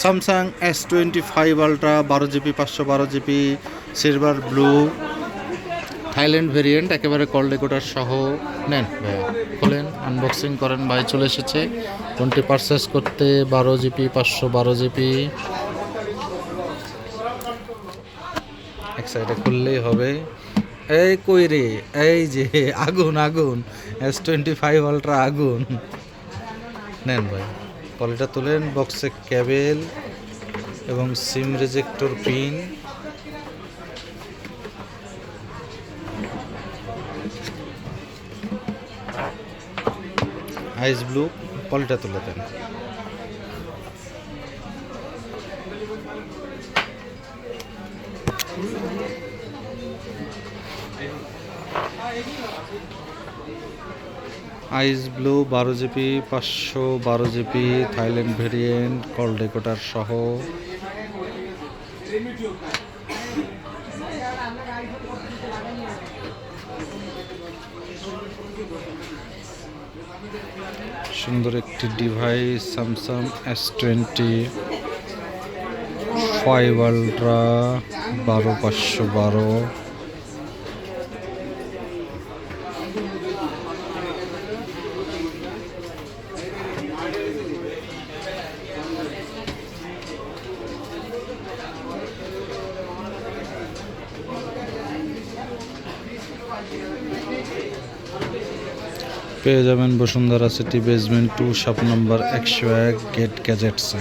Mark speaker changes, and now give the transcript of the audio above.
Speaker 1: Samsung S25 ultra 12 GB 512 GB silver blue Thailand variant, একেবারে call recorder সহ নেন ভাইয়া, খোলেন আনবক্সিং করেন। ভাই চলে এসেছে কোনটি পারচেস করতে। 12 GB 512 GB এক সাইডে খুললেই হবে। এই কই রে, এই যে আগুন আগুন, S25 আলট্রা আগুন। নেন ভাই, পলিটা তুলেন। বক্সে কেবেল এবং সিম রেজেক্টর পিন, আইস ব্লু, পলিটা তুলে দেন। Ice blue 12 GB 512 GB Thailand variant, call ডেকোটার সহ। সুন্দর একটি ডিভাইস স্যামসাং S25 আলট্রা 12512। পেয়ে যাবেন Bashundhara city basement 2 shop number 101 gate গ্যাজেটসে।